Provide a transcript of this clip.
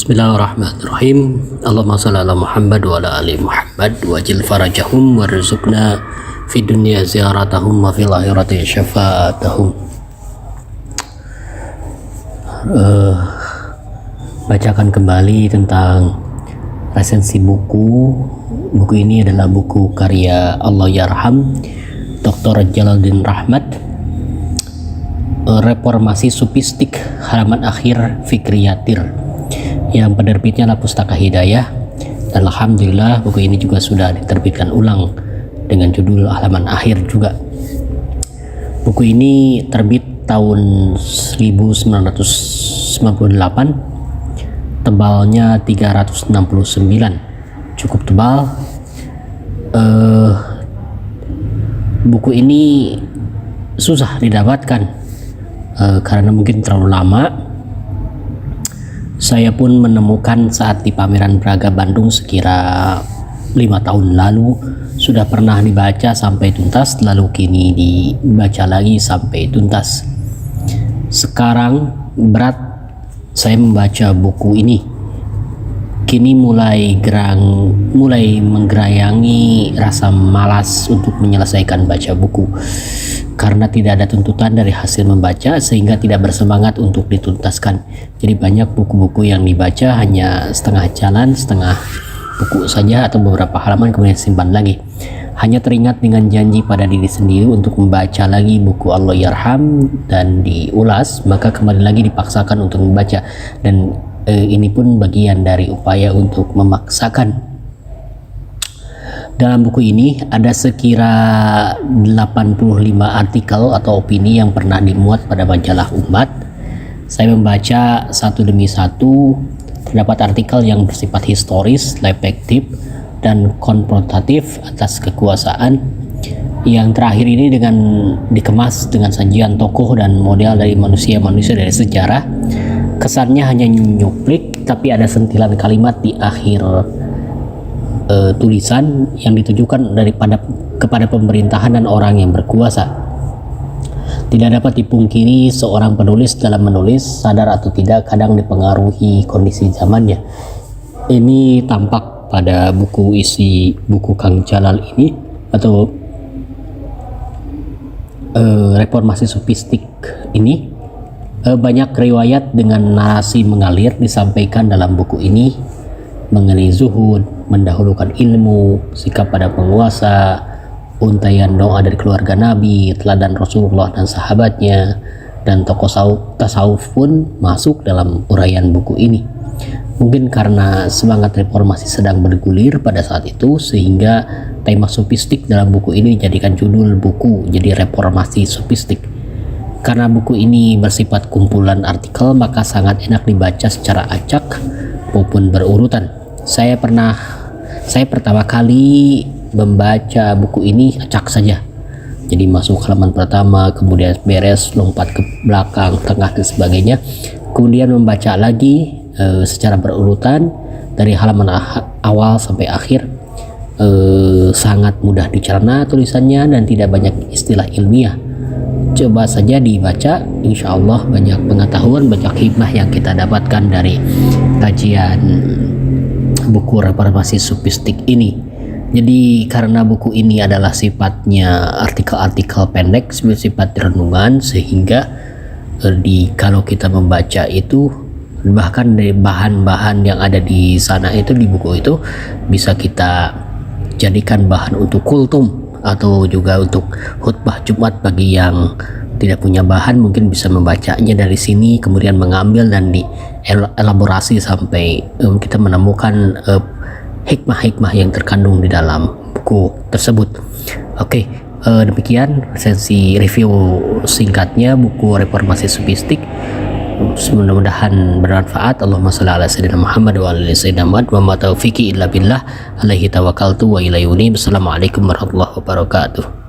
Bismillahirrahmanirrahim. Allahumma shalli ala Muhammad wa ala ali Muhammad wajil farajahum warzuqna fid dunya ziyaratahum wa fil akhirati syafaatahum. Bacakan kembali tentang resensi buku. Buku ini adalah buku karya Allahyarham Dr. Jalaluddin Rahmat, Reformasi Sufistik halaman akhir Fikriyatir, yang penerbitnya adalah Pustaka Hidayah. Dan alhamdulillah buku ini juga sudah diterbitkan ulang dengan judul halaman akhir juga. Buku ini terbit tahun 1998, tebalnya 369, cukup tebal. Buku ini susah didapatkan karena mungkin terlalu lama. Saya pun menemukan saat di pameran Braga Bandung sekira 5 tahun lalu, sudah pernah dibaca sampai tuntas, lalu kini dibaca lagi sampai tuntas. Sekarang berat saya membaca buku ini. Kini mulai menggerayangi rasa malas untuk menyelesaikan baca buku, karena tidak ada tuntutan dari hasil membaca sehingga tidak bersemangat untuk dituntaskan. Jadi banyak buku-buku yang dibaca hanya setengah jalan, setengah buku saja atau beberapa halaman kemudian simpan lagi. Hanya teringat dengan janji pada diri sendiri untuk membaca lagi buku Allahyarham dan diulas, maka kembali lagi dipaksakan untuk membaca. Dan ini pun bagian dari upaya untuk memaksakan. Dalam buku ini ada sekira 85 artikel atau opini yang pernah dimuat pada majalah Umat. Saya membaca satu demi satu. Terdapat artikel yang bersifat historis, reflektif, dan konfrontatif atas kekuasaan. Yang terakhir ini dikemas dengan sajian tokoh dan model dari manusia-manusia dari sejarah. Kesannya hanya nyuplik, tapi ada sentilan kalimat di akhir tulisan yang ditujukan kepada pemerintahan dan orang yang berkuasa. Tidak dapat dipungkiri seorang penulis dalam menulis, sadar atau tidak, kadang dipengaruhi kondisi zamannya. Ini tampak pada isi buku Kang Jalal ini, atau Reformasi Sufistik ini. Banyak riwayat dengan narasi mengalir disampaikan dalam buku ini mengenai zuhud, mendahulukan ilmu, sikap pada penguasa, untaian doa dari keluarga Nabi, teladan Rasulullah dan sahabatnya, dan tokoh tasawuf pun masuk dalam uraian buku ini. Mungkin karena semangat reformasi sedang bergulir pada saat itu, sehingga tema sufistik dalam buku ini dijadikan judul buku, jadi Reformasi Sufistik. Karena buku ini bersifat kumpulan artikel, maka sangat enak dibaca secara acak maupun berurutan. Saya pertama kali membaca buku ini acak saja. Jadi masuk halaman pertama, kemudian beres, lompat ke belakang, tengah, dan sebagainya. Kemudian membaca lagi secara berurutan dari halaman awal sampai akhir. Sangat mudah dicerna tulisannya dan tidak banyak istilah ilmiah. Coba saja dibaca, insya Allah banyak pengetahuan, banyak hikmah yang kita dapatkan dari kajian buku Reformasi Sufistik ini. Jadi karena buku ini adalah sifatnya artikel-artikel pendek, bersifat renungan, sehingga kalau kita membaca itu, bahkan dari bahan-bahan yang ada di sana itu, di buku itu, bisa kita jadikan bahan untuk kultum atau juga untuk khutbah Jumat. Bagi yang tidak punya bahan mungkin bisa membacanya dari sini, kemudian mengambil dan dielaborasi sampai kita menemukan hikmah-hikmah yang terkandung di dalam buku tersebut. Oke, demikian resensi review singkatnya buku Reformasi Sufistik. Mudah-mudahan bermanfaat. Allahumma shalli ala sayyidina Muhammad wa ala ali sayyidina Muhammad wa ma taufiqi illa billah alaihi tawakkaltu wa ilaihi unib. Assalamualaikum warahmatullahi wabarakatuh.